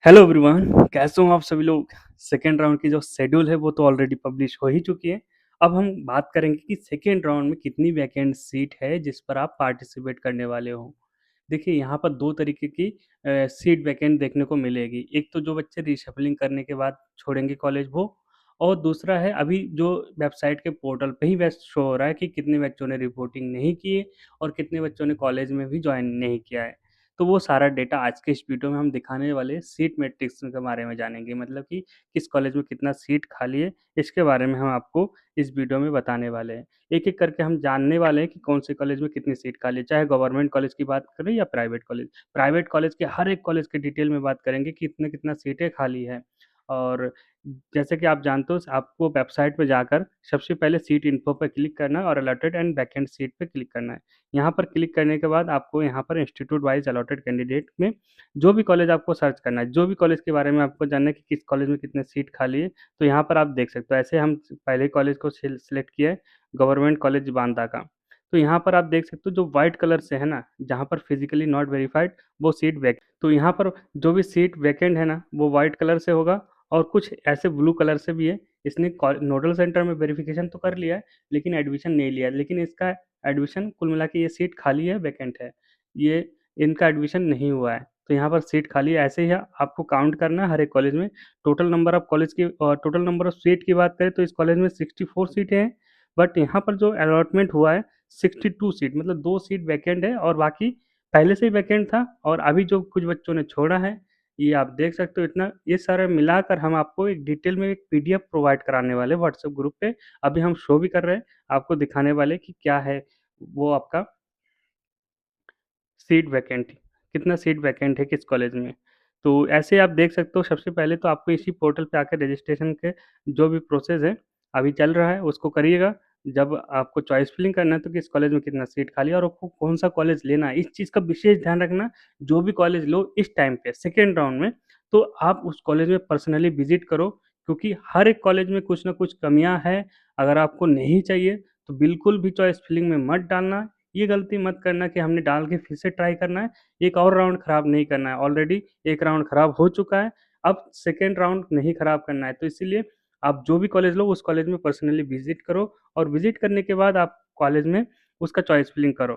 Hello everyone, कैसे हो आप सभी लोग। सेकेंड राउंड की जो शेड्यूल है वो तो ऑलरेडी पब्लिश हो ही चुकी है। अब हम बात करेंगे कि सेकेंड राउंड में कितनी वैकेंट सीट है जिस पर आप पार्टिसिपेट करने वाले हो। देखिए यहाँ पर दो तरीके की सीट वैकेंट देखने को मिलेगी। एक तो जो बच्चे रीशफलिंग करने के बाद छोड़ेंगे कॉलेज वो, और दूसरा है अभी जो वेबसाइट के पोर्टल पे ही वैसे शो हो रहा है कि कितने बच्चों ने रिपोर्टिंग नहीं की है और कितने बच्चों ने कॉलेज में भी ज्वाइन नहीं किया है। तो वो सारा डेटा आज के इस वीडियो में हम दिखाने वाले सीट मैट्रिक्स के बारे में जानेंगे, मतलब कि किस कॉलेज में कितना सीट खाली है, इसके बारे में हम आपको इस वीडियो में बताने वाले हैं। एक-एक करके हम जानने वाले हैं कि कौन से कॉलेज में कितनी सीट खाली है, चाहे गवर्नमेंट कॉलेज की बात करें या प्राइवेट कॉलेज। प्राइवेट कॉलेज के हर एक कॉलेज के डिटेल में बात करेंगे कि कितना-कितना सीटें खाली है। और जैसे कि आप जानते हो आपको वेबसाइट पे जाकर सबसे पहले सीट इन्फो पे क्लिक करना है और अलॉटेड एंड वैकेंट सीट पे क्लिक करना है। यहाँ पर क्लिक करने के बाद आपको यहाँ पर इंस्टीट्यूट वाइज़ अलॉटेड कैंडिडेट में जो भी कॉलेज आपको सर्च करना है, जो भी कॉलेज के बारे में आपको जानना है कि किस कॉलेज में कितने सीट खाली है, तो यहाँ पर आप देख सकते हो। ऐसे हम पहले कॉलेज को सिलेक्ट किया है, गवर्नमेंट कॉलेज बांदा का। तो यहाँ पर आप देख सकते हो जो व्हाइट कलर से है ना, जहाँ पर फिज़िकली नॉट वेरिफाइड वो सीट वैक तो यहाँ पर जो भी सीट वैकेंट है ना, वो व्हाइट कलर से होगा और कुछ ऐसे ब्लू कलर से भी है। इसने नोडल सेंटर में वेरिफिकेशन तो कर लिया है, लेकिन एडमिशन नहीं लिया है। लेकिन इसका एडमिशन कुल मिला के ये सीट खाली है, वैकेंट है। ये इनका एडमिशन नहीं हुआ है, तो यहाँ पर सीट खाली है। ऐसे ही आपको काउंट करना है हर एक कॉलेज में। टोटल नंबर ऑफ कॉलेज की टोटल नंबर ऑफ सीट की बात करें तो इस कॉलेज में 64 सीटें हैं, बट यहाँ पर जो अलॉटमेंट हुआ है 62 सीट, मतलब 2 सीट वैकेंट है और बाकी पहले से ही वैकेंट था और अभी जो कुछ बच्चों ने छोड़ा है, ये आप देख सकते हो। इतना ये सारा मिलाकर हम आपको एक डिटेल में एक पीडीएफ प्रोवाइड कराने वाले हैं व्हाट्सएप ग्रुप पे। अभी हम शो भी कर रहे हैं, आपको दिखाने वाले कि क्या है वो आपका सीट वैकेंट, कितना सीट वैकेंट है किस कॉलेज में। तो ऐसे आप देख सकते हो। सबसे पहले तो आपको इसी पोर्टल पे आकर रजिस्ट्रेशन के जो भी प्रोसेस है, अभी चल रहा है उसको करिएगा। जब आपको चॉइस फिलिंग करना है तो किस कॉलेज में कितना सीट खाली है और आपको कौन-सा कॉलेज लेना है, इस चीज़ का विशेष ध्यान रखना। जो भी कॉलेज लो इस टाइम पे सेकंड राउंड में, तो आप उस कॉलेज में पर्सनली विज़िट करो, क्योंकि हर एक कॉलेज में कुछ न कुछ कमियाँ हैं। अगर आपको नहीं चाहिए तो बिल्कुल भी चॉइस फिलिंग में मत डालना। ये गलती मत करना कि हमने डाल के फिर से ट्राई करना है, एक और राउंड खराब नहीं करना है। ऑलरेडी एक राउंड खराब हो चुका है, अब सेकंड राउंड नहीं खराब करना है। तो इसीलिए आप जो भी कॉलेज लो उस कॉलेज में पर्सनली विज़िट करो और विज़िट करने के बाद आप कॉलेज में उसका चॉइस फिलिंग करो।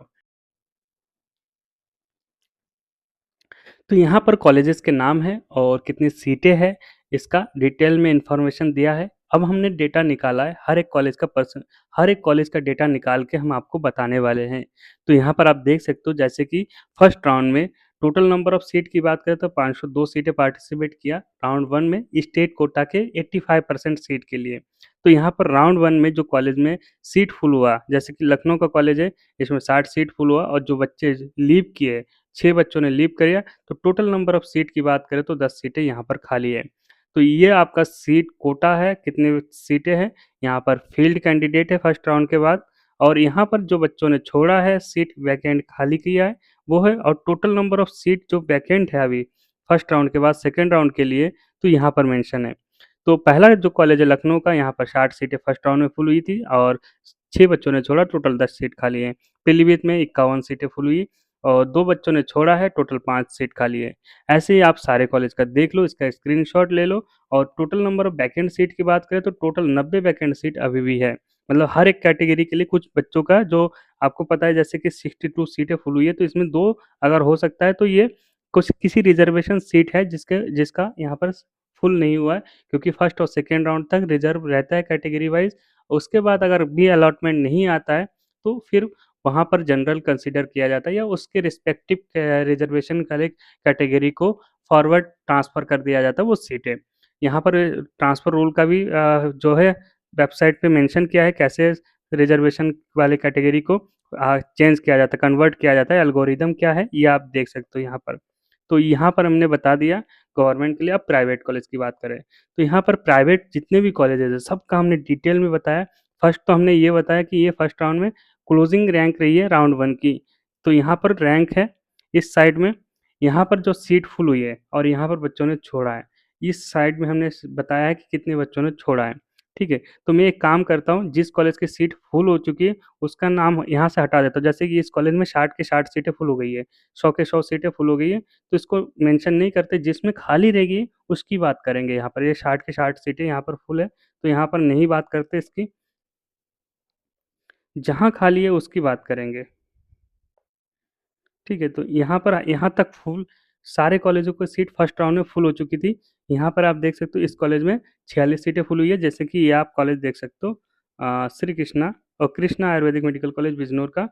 तो यहाँ पर कॉलेजेस के नाम हैं और कितनी सीटें हैं, इसका डिटेल में इन्फॉर्मेशन दिया है। अब हमने डेटा निकाला है, हर एक कॉलेज का डेटा निकाल के हम आपको बताने वाले हैं। तो यहाँ पर आप देख सकते हो जैसे कि फर्स्ट राउंड में टोटल नंबर ऑफ सीट की बात करें तो 502 सीटें पार्टिसिपेट किया राउंड 1 में स्टेट कोटा के 85% सीट के लिए। तो यहाँ पर राउंड 1 में जो कॉलेज में सीट फुल हुआ, जैसे कि लखनऊ का कॉलेज है, इसमें 60 सीट फुल हुआ और जो बच्चे लीव किए, 6 बच्चों ने लीव किया, तो टोटल नंबर ऑफ सीट की बात करें तो 10 सीटें यहाँ पर खाली है। तो ये आपका सीट कोटा है, कितनी सीटें हैं, यहाँ पर फील्ड कैंडिडेट है फर्स्ट राउंड के बाद, और यहाँ पर जो बच्चों ने छोड़ा है, सीट वैकेंट खाली किया है, वो है। और टोटल नंबर ऑफ सीट जो वैकेंट है अभी फर्स्ट राउंड के बाद सेकंड राउंड के लिए, तो यहाँ पर मेंशन है। तो पहला जो कॉलेज है लखनऊ का, यहाँ पर 60 सीटें फर्स्ट राउंड में फुल हुई थी और 6 बच्चों ने छोड़ा, टोटल 10 सीट खाली है। पीलीभीत में 51 सीटें फुल हुई और 2 बच्चों ने छोड़ा है, टोटल 5 सीट खाली है। ऐसे ही आप सारे कॉलेज का देख लो, इसका स्क्रीनशॉट ले लो। और total number of vacant seat की बात करें तो टोटल 90 वैकेंट सीट अभी भी है। मतलब हर एक कैटेगरी के लिए कुछ बच्चों का जो आपको पता है, जैसे कि 62 सीटें फुल हुई है, तो इसमें 2 अगर हो सकता है तो ये कुछ किसी रिजर्वेशन सीट है जिसका यहाँ पर फुल नहीं हुआ है, क्योंकि फर्स्ट और सेकंड राउंड तक रिजर्व रहता है कैटेगरी वाइज़। उसके बाद अगर भी अलॉटमेंट नहीं आता है, तो फिर वहाँ पर जनरल कंसीडर किया जाता है या उसके रिस्पेक्टिव रिजर्वेशन वाले कैटेगरी को फॉरवर्ड ट्रांसफ़र कर दिया जाता है वो सीटें। यहाँ पर ट्रांसफ़र रूल का भी जो है वेबसाइट पे मेंशन किया है, कैसे रिजर्वेशन वाले कैटेगरी को चेंज किया जाता है, कन्वर्ट किया जाता है, एल्गोरिदम क्या है, ये आप देख सकते हो यहाँ पर। तो यहाँ पर हमने बता दिया गवर्नमेंट के लिए। अब प्राइवेट कॉलेज की बात करें, तो यहाँ पर प्राइवेट जितने भी कॉलेजेज़ हैं, सबका हमने डिटेल में बताया। फर्स्ट तो हमने ये बताया कि ये फर्स्ट राउंड में क्लोजिंग रैंक रही है राउंड 1 की। तो यहाँ पर रैंक है इस साइड में, यहाँ पर जो सीट फुल हुई है और यहाँ पर बच्चों ने छोड़ा है, इस साइड में हमने बताया है कि कितने बच्चों ने छोड़ा है। ठीक है? तो मैं एक काम करता हूँ, जिस कॉलेज की सीट फुल हो चुकी है, उसका नाम यहाँ से हटा देता हूँ। जैसे कि इस कॉलेज में 60 की 60 सीटें फुल हो गई है, 100 के 100 सीटें फुल हो गई है, तो इसको मेंशन नहीं करते, जिसमें खाली रहेगी, उसकी बात करेंगे यहाँ पर। ये 60 की 60 सीटें यहाँ पर फुल है, तो यहाँ पर नहीं बात करते इसकी, जहाँ खाली है उसकी बात करेंगे। ठीक है, तो यहाँ तक फुल सारे कॉलेजों की सीट फर्स्ट राउंड में फुल हो चुकी थी। यहाँ पर आप देख सकते हो इस कॉलेज में 46 सीटें फुल हुई है, जैसे कि ये आप कॉलेज देख सकते हो, श्री कृष्णा और कृष्णा आयुर्वेदिक मेडिकल कॉलेज बिजनौर का।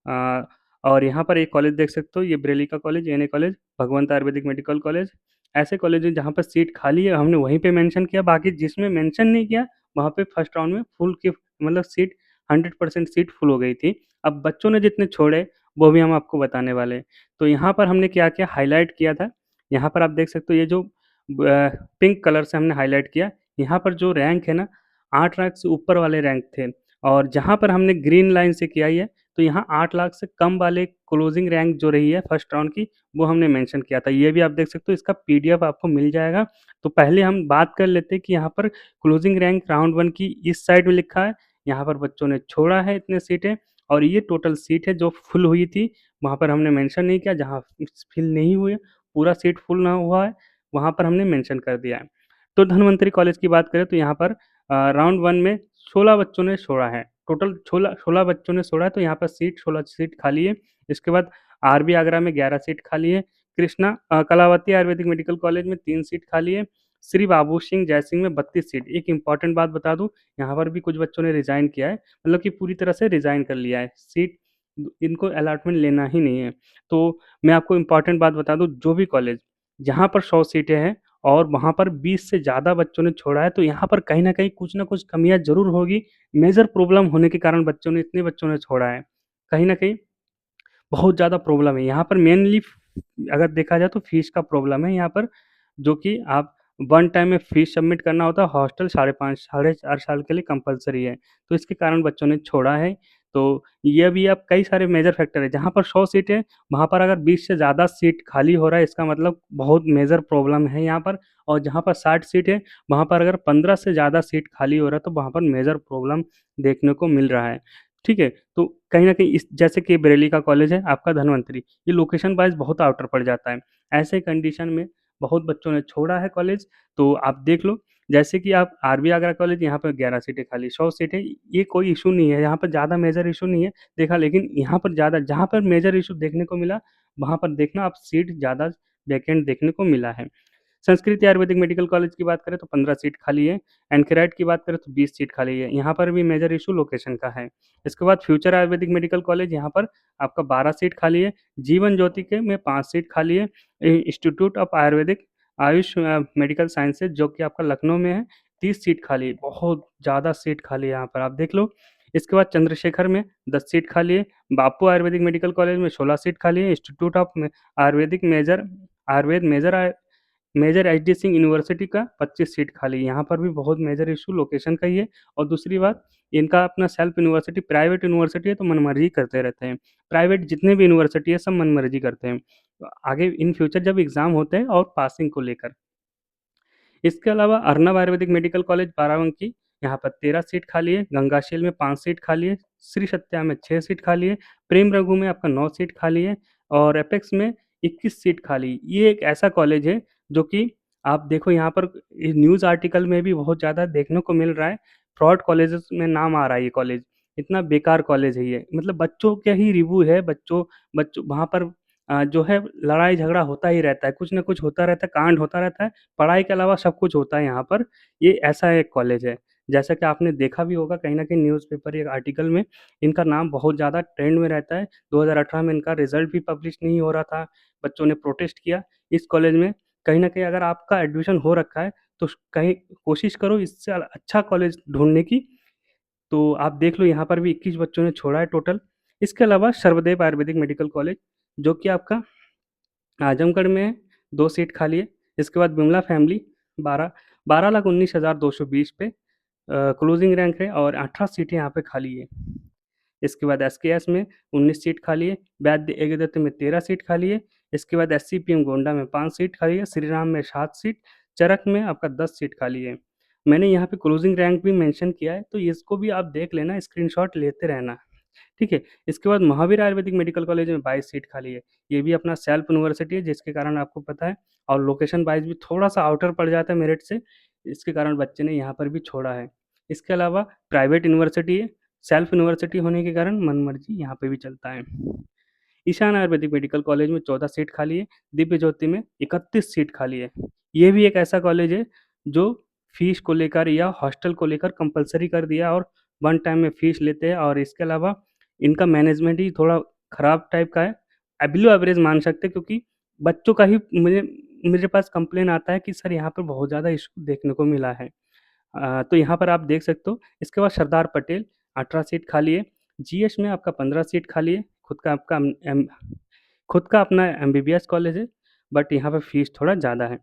अ, और यहाँ पर एक कॉलेज देख सकते हो, ये बरेली का college, N A college, Bhagwant Ayurvedic medical college. ऐसे कॉलेज हैं जहाँ पर सीट खाली है, हमने वहीं पे मेंशन किया, बाकी जिसमें मेंशन नहीं किया वहाँ पे फर्स्ट राउंड में फुल की मतलब सीट 100% सीट फुल हो गई थी। अब बच्चों ने जितने छोड़े वो भी हम आपको बताने वाले हैं। तो यहाँ पर हमने क्या-क्या हाइलाइट किया था, यहाँ पर आप देख सकते हो, ये जो पिंक कलर से हमने हाइलाइट किया, यहाँ पर जो रैंक है ना, 8 रैंक से ऊपर वाले रैंक थे, और जहाँ पर हमने ग्रीन लाइन से किया ही है, तो यहाँ 8 लाख से कम वाले क्लोजिंग रैंक जो रही है फर्स्ट राउंड की, वो हमने मेंशन किया था। ये भी आप देख सकते हो, इसका पीडीएफ आपको मिल जाएगा। तो पहले हम बात कर लेते हैं कि यहाँ पर क्लोजिंग रैंक राउंड 1 की इस साइड में लिखा है, यहाँ पर बच्चों ने छोड़ा है इतने सीटें, और ये टोटल सीट है जो फुल हुई थी, वहाँ पर हमने मेंशन नहीं किया। जहाँ फिल नहीं हुई है, पूरा सीट फुल ना हुआ है, वहाँ पर हमने मेंशन कर दिया है। तो धन्वंतरी कॉलेज की बात करें तो यहाँ पर राउंड 1 में 16 बच्चों ने छोड़ा है। टोटल 16 बच्चों ने छोड़ा है, तो यहाँ पर सीट 16 सीट खाली है। इसके बाद आरबी आगरा में 11 सीट खाली है। कलावती आयुर्वेदिक मेडिकल कॉलेज में 3 सीट खाली है। श्री बाबू सिंह जयसिंह में 32 सीट। एक इम्पॉर्टेंट बात बता दूँ, यहाँ पर भी कुछ बच्चों ने रिज़ाइन किया है, मतलब कि पूरी तरह से रिज़ाइन कर लिया है। सीट इनको अलॉटमेंट लेना ही नहीं है। तो मैं आपको इम्पॉर्टेंट बात बता दूँ, जो भी कॉलेज जहाँ पर 100 सीटें हैं और वहाँ पर 20 से ज़्यादा बच्चों ने छोड़ा है, तो यहाँ पर कहीं न कहीं कुछ न कुछ कमियाँ ज़रूर होगी। मेजर प्रॉब्लम होने के कारण इतने बच्चों ने छोड़ा है। कहीं न कहीं बहुत ज़्यादा प्रॉब्लम है। यहाँ पर मेनली अगर देखा जाए तो फ़ीस का प्रॉब्लम है यहाँ पर, जो कि आप वन टाइम में फ़ीस सबमिट करना होता है। हॉस्टल साढ़े 4 साल के लिए कंपल्सरी है। तो इसके कारण बच्चों ने छोड़ा है। तो ये भी अब कई सारे मेजर फैक्टर हैं। जहाँ पर 100 सीट है, वहाँ पर अगर 20 से ज़्यादा सीट खाली हो रहा है, इसका मतलब बहुत मेजर प्रॉब्लम है यहाँ पर। और जहाँ पर 60 सीट है, वहाँ पर अगर 15 से ज़्यादा सीट खाली हो रहा है, तो वहाँ पर मेजर प्रॉब्लम देखने को मिल रहा है। ठीक है? तो कहीं न कहीं इस जैसे कि बरेली का कॉलेज है आपका धन्वंतरी, ये लोकेशन वाइज़ बहुत आउटर पड़ जाता है। ऐसे कंडीशन में बहुत बच्चों ने छोड़ा है कॉलेज, तो आप देख लो। जैसे कि आप आरबी आगरा कॉलेज, यहाँ पर 11 सीटें खाली, 100 सीटें, ये कोई इश्यू नहीं है, यहाँ पर ज़्यादा मेजर इश्यू नहीं है देखा। लेकिन यहाँ पर ज़्यादा जहाँ पर मेजर इश्यू देखने को मिला, वहाँ पर देखना आप सीट ज़्यादा वैकेंट देखने को मिला है। संस्कृत आयुर्वेदिक मेडिकल कॉलेज की बात करें तो 15 सीट खाली है। एनकराइट की बात करें तो 20 सीट खाली है। यहाँ पर भी मेजर इश्यू लोकेशन का है। इसके बाद फ्यूचर आयुर्वेदिक मेडिकल कॉलेज, यहाँ पर आपका 12 सीट खाली है। जीवन ज्योति के में 5 सीट खाली है। Institute of Ayurvedic Ayush medical sciences, जो कि आपका लखनऊ में है, 30 सीट खाली है। बहुत ज़्यादा सीट खाली है यहाँ पर, आप देख लो। इसके बाद चंद्रशेखर में 10 सीट खाली है। बापू आयुर्वेदिक मेडिकल कॉलेज में 16 सीट खाली है। Institute of Ayurvedic major major HD Singh university का 25 सीट खाली है। यहाँ पर भी बहुत मेजर इशू लोकेशन का ही है। और दूसरी बात, इनका अपना सेल्फ यूनिवर्सिटी, प्राइवेट यूनिवर्सिटी है, तो मनमर्जी करते रहते हैं। प्राइवेट जितने भी यूनिवर्सिटी है सब मनमर्जी करते हैं। तो आगे इन फ्यूचर जब एग्ज़ाम होते हैं और पासिंग को लेकर। इसके अलावा अर्नब आयुर्वेदिक मेडिकल कॉलेज बाराबंकी, यहाँ पर 13 सीट खाली है। गंगाशील में 5 सीट खाली है। श्री सत्या में 6 सीट खाली है। प्रेम रघु में आपका 9 सीट खाली है। और एपेक्स में 21 सीट खाली। ये एक ऐसा कॉलेज है जो कि आप देखो, यहाँ पर न्यूज़ आर्टिकल में भी बहुत ज़्यादा देखने को मिल रहा है। फ्रॉड कॉलेजेस में नाम आ रहा है ये कॉलेज। इतना बेकार कॉलेज है ये, मतलब बच्चों का ही रिव्यू है। बच्चों बच्चों वहाँ पर जो है लड़ाई झगड़ा होता ही रहता है, कुछ ना कुछ होता रहता है, कांड होता रहता है। पढ़ाई के अलावा सब कुछ होता है यहाँ पर। ये ऐसा एक कॉलेज है। जैसा कि आपने देखा भी होगा कहीं न कहीं न्यूज़पेपर या आर्टिकल में, इनका नाम बहुत ज़्यादा ट्रेंड में रहता है। 2018 में इनका रिज़ल्ट भी पब्लिश नहीं हो रहा था, बच्चों ने प्रोटेस्ट किया। इस कॉलेज में कहीं न कहीं अगर आपका एडमिशन हो रखा है, तो कहीं कोशिश करो इससे अच्छा कॉलेज ढूँढने की। तो आप देख लो, यहाँ पर भी 21 बच्चों ने छोड़ा है टोटल। इसके अलावा सर्वदेव आयुर्वेदिक मेडिकल कॉलेज, जो कि आपका आजमगढ़ में 2 सीट खाली है। इसके बाद बिमला फैमिली 12 12,19,220 पे क्लोजिंग रैंक है, और 18 सीटें यहाँ पे खाली है। इसके बाद एसकेएस में 19 सीट खाली है। वैद्य एगदत्त में 13 सीट खाली है। इसके बाद एससीपीएम गोंडा में 5 सीट खाली है। श्रीराम में 7 सीट, चरक में आपका 10 सीट खाली है। मैंने यहाँ पे क्लोजिंग रैंक भी मेंशन किया है, तो इसको भी आप देख लेना, स्क्रीनशॉट लेते रहना, ठीक है? इसके बाद महावीर आयुर्वेदिक मेडिकल कॉलेज में 22 सीट खाली है। ये भी अपना सेल्फ यूनिवर्सिटी है, जिसके कारण आपको पता है, और लोकेशन वाइज़ भी थोड़ा-सा आउटर पड़ जाता है मेरठ से, इसके कारण बच्चे ने यहाँ पर भी छोड़ा है। इसके अलावा प्राइवेट यूनिवर्सिटी है, सेल्फ यूनिवर्सिटी होने के कारण मनमर्जी यहाँ पे भी चलता है। ईशान आयुर्वेदिक मेडिकल कॉलेज में 14 सीट खाली है, दिव्य ज्योति में 31 सीट खाली है। ये भी एक ऐसा कॉलेज है जो फीस को लेकर या हॉस्टल को लेकर कंपल्सरी कर दिया और वन टाइम में फीस लेते हैं, और इसके अलावा इनका मैनेजमेंट ही थोड़ा खराब टाइप का है, बिलो एवरेज मान सकते हैं, क्योंकि बच्चों का ही मुझे मेरे पास कंप्लेन आता है कि सर यहाँ पर बहुत ज़्यादा इशू देखने को मिला है। तो यहाँ पर आप देख सकते हो। इसके बाद सरदार पटेल 18 सीट खाली है। जीएस में आपका 15 सीट खाली है। खुद का अपना एमबीबीएस कॉलेज है, बट यहाँ पे फीस थोड़ा ज़्यादा है।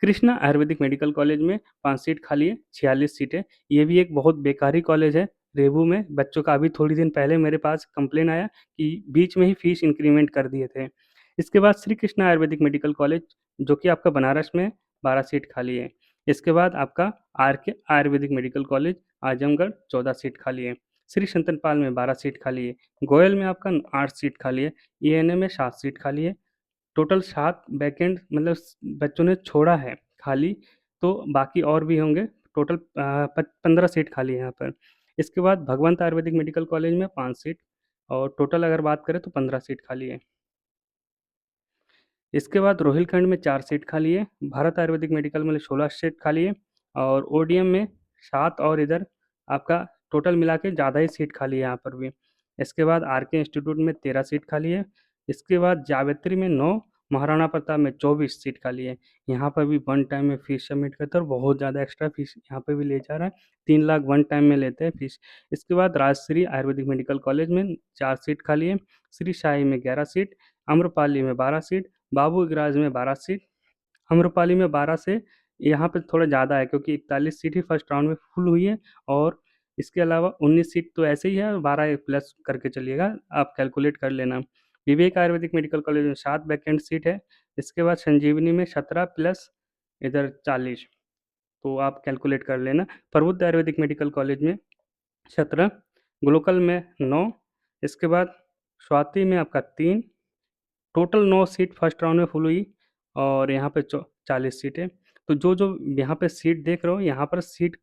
कृष्णा आयुर्वेदिक मेडिकल कॉलेज में 5 सीट खाली है, 46 सीटें। ये भी एक बहुत बेकारी कॉलेज है, रेबू में। बच्चों का अभी थोड़ी दिन पहले मेरे पास कंप्लेन आया कि बीच में ही फीस इंक्रीमेंट कर दिए थे। इसके बाद श्री कृष्णा आयुर्वेदिक मेडिकल कॉलेज, जो कि आपका बनारस में, 12 सीट खाली है। इसके बाद आपका RK Ayurvedic medical college Azamgarh, 14 seat खाली है। श्री संतनपाल में 12 सीट खाली है। गोयल में आपका 8 सीट खाली है। एएनएम में 7 सीट खाली है। टोटल 7 वैकेंट मतलब बच्चों ने छोड़ा है खाली, तो बाकी और भी होंगे। टोटल 15 सीट खाली है यहाँ पर। इसके बाद भगवंत आयुर्वेदिक मेडिकल कॉलेज में 5 सीट, और टोटल अगर बात करें तो 15 सीट खाली है। इसके बाद रोहिलखंड में 4 सीट खाली है, भारत आयुर्वेदिक मेडिकल में 16 सीट खाली है, और ओडीएम में 7, और इधर आपका टोटल मिला के ज़्यादा ही सीट खाली है यहाँ पर भी। इसके बाद आरके इंस्टीट्यूट में 13 सीट खाली है। इसके बाद जावेत्री में 9, महाराणा प्रताप में 24 सीट खाली है। यहाँ पर भी वन टाइम में फीस सबमिट करते हैं, और बहुत ज़्यादा एक्स्ट्रा फीस यहाँ पे भी ले जा रहा है। 3 लाख वन टाइम में लेते हैं फीस। इसके बाद राजश्री आयुर्वेदिक मेडिकल कॉलेज में 4 सीट खाली है। श्री साई में 11 सीट, आम्रपाली में 12 सीट, बाबू गराज में 12 सीट, आम्रपाली में 12 से यहाँ पे थोड़ा ज़्यादा है, क्योंकि 41 सीट ही फर्स्ट राउंड में फुल हुई है, और इसके अलावा 19 सीट तो ऐसे ही है, और 12 प्लस करके चलिएगा, आप कैलकुलेट कर लेना। विवेक आयुर्वेदिक मेडिकल कॉलेज में 7 वैकेंट सीट है। इसके बाद संजीवनी में 17 प्लस इधर 40, तो आप कैलकुलेट कर लेना। प्रबुद्ध आयुर्वेदिक मेडिकल कॉलेज में 17, ग्लोकल में 9, इसके बाद स्वाति में आपका 3, टोटल 9 सीट फर्स्ट राउंड में फुल हुई, और यहाँ पे 40 सीटें। तो जो जो यहाँ पे सीट देख रहे हो, यहाँ पर सीट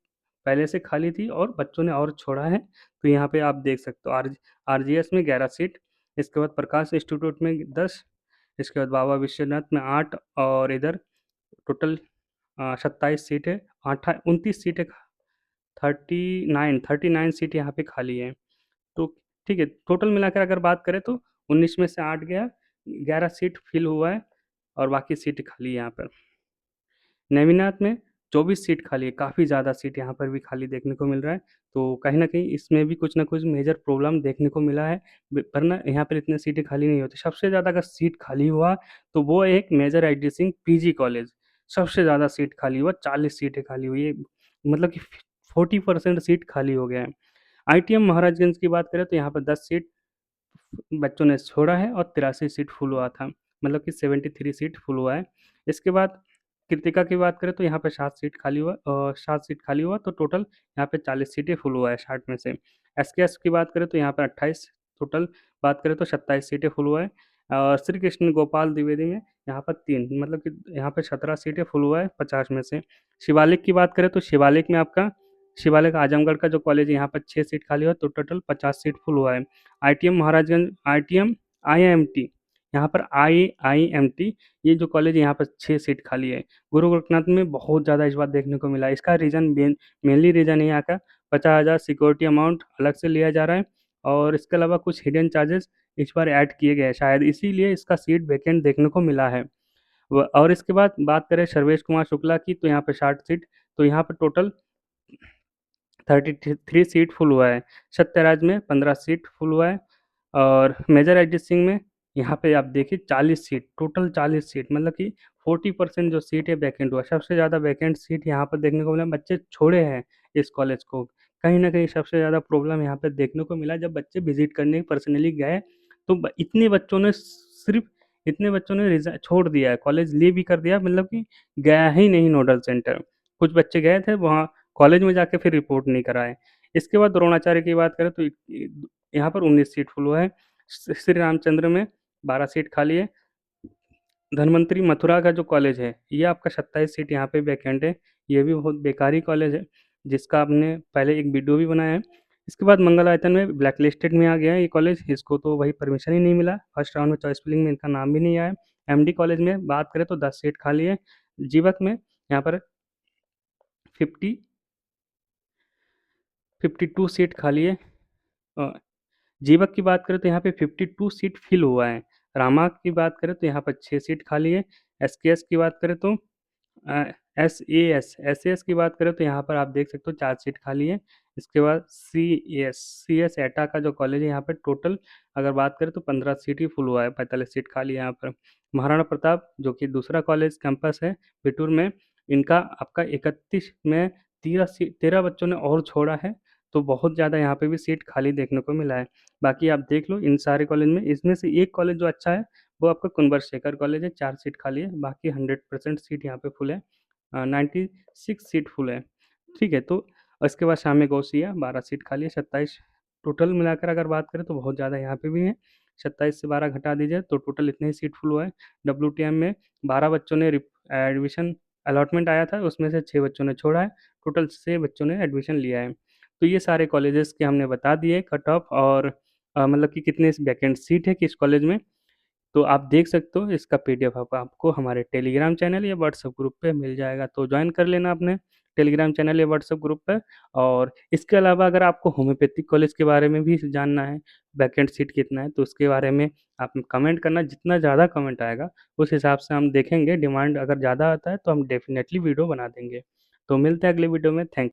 पहले से खाली थी और बच्चों ने और छोड़ा है, तो यहाँ पे आप देख सकते हो। आरजीएस में 11 सीट, इसके बाद प्रकाश इंस्टीट्यूट में 10, इसके बाद बाबा विश्वनाथ में 8, और इधर टोटल 27 सीटें, 29 सीटें, 39 सीट यहाँ पे खाली है। तो ठीक है, टोटल मिलाकर अगर बात करें तो 19 में से 8 गया, 11 सीट फिल हुआ है, और बाकी सीट खाली है यहाँ पर। नेमिनाथ में 24 सीट खाली है, काफ़ी ज़्यादा सीट यहाँ पर भी खाली देखने को मिल रहा है। तो कहीं न कहीं इसमें भी कुछ न कुछ मेजर प्रॉब्लम देखने को मिला है, वरना यहाँ पर इतनी सीटें खाली नहीं होती। सबसे ज़्यादा अगर सीट खाली हुआ तो वो एक major Ajit Singh PG college, सबसे ज़्यादा सीट खाली हुआ, 40 सीटें खाली हुई है, मतलब कि 40% सीट खाली हो गया है। आईटीएम महाराजगंज की बात करें तो यहाँ पर 10 सीट बच्चों ने छोड़ा है, और 83 सीट फुल हुआ था, मतलब कि 73 सीट फुल हुआ है। इसके बाद कृतिका की बात करें तो यहाँ पे 7 सीट खाली हुआ, 7 सीट खाली हुआ, तो टोटल यहाँ पे 40 सीटें फुल हुआ है 60 में से। एसकेएस की बात करें तो यहाँ पे 28, टोटल बात करें तो 27 सीटें फुल हुआ है, और श्री कृष्ण गोपाल द्विवेदी में यहाँ पर 3, मतलब कि यहाँ पे 17 सीटें फुल हुआ है 50 में से। शिवालिक की बात करें तो शिवालिक में आपका, शिवालिक आजमगढ़ का जो कॉलेज है, यहाँ पर 6 सीट खाली हुआ, तो टोटल 50 सीट फुल हुआ है। आईटीएम महाराजगंज, आईटीएम आईआईएमटी, यहाँ पर आईआईएमटी, ये जो कॉलेज है यहाँ पर 6 सीट खाली है। गुरु गोरखनाथ में बहुत ज़्यादा इस बार देखने को मिला। इसका रीज़न मेनली रीज़न है यहाँ का 50,000 सिक्योरिटी अमाउंट अलग से लिया जा रहा है, और इसके अलावा कुछ हिडन चार्जेस इस बार ऐड किए गए हैं, शायद इसीलिए इसका सीट वैकेंट देखने को मिला है। और इसके बाद बात करें सर्वेश कुमार शुक्ला की, तो यहाँ पे 60 सीट, तो यहाँ पर टोटल 33 सीट फुल हुआ है। सत्यराज में 15 सीट फुल हुआ है, और मेजर अरिजीत सिंह में यहाँ पे आप देखिए 40 सीट, टोटल 40 सीट, मतलब कि 40% जो सीट है वैकेंट हुआ। सबसे ज़्यादा वैकेंट सीट यहाँ पर देखने को मिला, बच्चे छोड़े हैं इस कॉलेज को। कहीं न कहीं सबसे ज़्यादा प्रॉब्लम यहाँ पे देखने को मिला, जब बच्चे विज़िट करने पर्सनली गए, तो इतने बच्चों ने छोड़ दिया है, कॉलेज लीव भी कर दिया, मतलब कि गया ही नहीं नोडल सेंटर। कुछ बच्चे गए थे वहाँ कॉलेज में जाके फिर रिपोर्ट नहीं कराए। इसके बाद द्रोणाचार्य की बात करें तो यहाँ पर 19 सीट फुल हुआ है। श्री रामचंद्र में 12 सीट खाली है। धन्वंतरी मथुरा का जो कॉलेज है, ये आपका 27 सीट यहाँ पे वैकेंट है। ये भी बहुत बेकारी कॉलेज है, जिसका आपने पहले एक वीडियो भी बनाया है। इसके बाद मंगलायतन में ब्लैक लिस्टेड में आ गया है ये कॉलेज, इसको तो वही परमिशन ही नहीं मिला। फर्स्ट राउंड में चॉइस फिलिंग में इनका नाम भी नहीं आया। एमडी कॉलेज में बात करें तो 10 सीट खाली है। जीवक में यहाँ पर 50 52 सीट खाली है। अ, जीवक की बात करें तो यहाँ पे 52 सीट फिल हुआ है। रामा की बात करें तो यहाँ पर 6 सीट खाली है। एसकेएस की बात करें तो एस ए एस की बात करें तो यहाँ पर आप देख सकते हो 4 सीट खाली है। इसके बाद सी एस एटा का जो कॉलेज है, यहाँ पर टोटल अगर बात करें तो 15 सीट ही फुल हुआ है, 45 सीट खाली है यहाँ पर। महाराणा प्रताप जो कि दूसरा कॉलेज कैंपस है बिटूर में, इनका आपका 31 में 13 बच्चों ने और छोड़ा है। तो बहुत ज़्यादा यहाँ पे भी सीट खाली देखने को मिला है। बाकी आप देख लो इन सारे कॉलेज में, इसमें से एक कॉलेज जो अच्छा है वो आपका कुंवर शेखर कॉलेज है, 4 सीट खाली है। बाकी 100% सीट यहाँ पे फुल है। 96 सीट फुल है। ठीक है, तो इसके बाद शाम्य गौसिया 12 सीट खाली है, 27 टोटल मिलाकर अगर बात करें तो बहुत ज़्यादा यहाँ पे भी है। 27 से 12 घटा दीजिए तो टोटल इतने ही सीट फुल हुआ है। डब्ल्यूटीएम में 12 बच्चों ने एडमिशन अलॉटमेंट आया था, उसमें से 6 बच्चों ने छोड़ा है। टोटल 6 बच्चों ने एडमिशन लिया है। तो ये सारे कॉलेजेस के हमने बता दिए कट ऑफ, और मतलब कि कितने वैकेंट सीट है किस कॉलेज में। तो आप देख सकते हो, इसका पीडीएफ आपको हमारे टेलीग्राम चैनल या व्हाट्सएप ग्रुप पे मिल जाएगा, तो ज्वाइन कर लेना अपने टेलीग्राम चैनल या व्हाट्सएप ग्रुप पे। और इसके अलावा अगर आपको होम्योपैथिक कॉलेज के बारे में भी जानना है, वैकेंट सीट कितना है, तो उसके बारे में आप कमेंट करना। जितना ज़्यादा कमेंट आएगा उस हिसाब से हम देखेंगे, डिमांड अगर ज़्यादा आता है तो हम डेफिनेटली वीडियो बना देंगे। तो मिलते हैं अगले वीडियो में। थैंक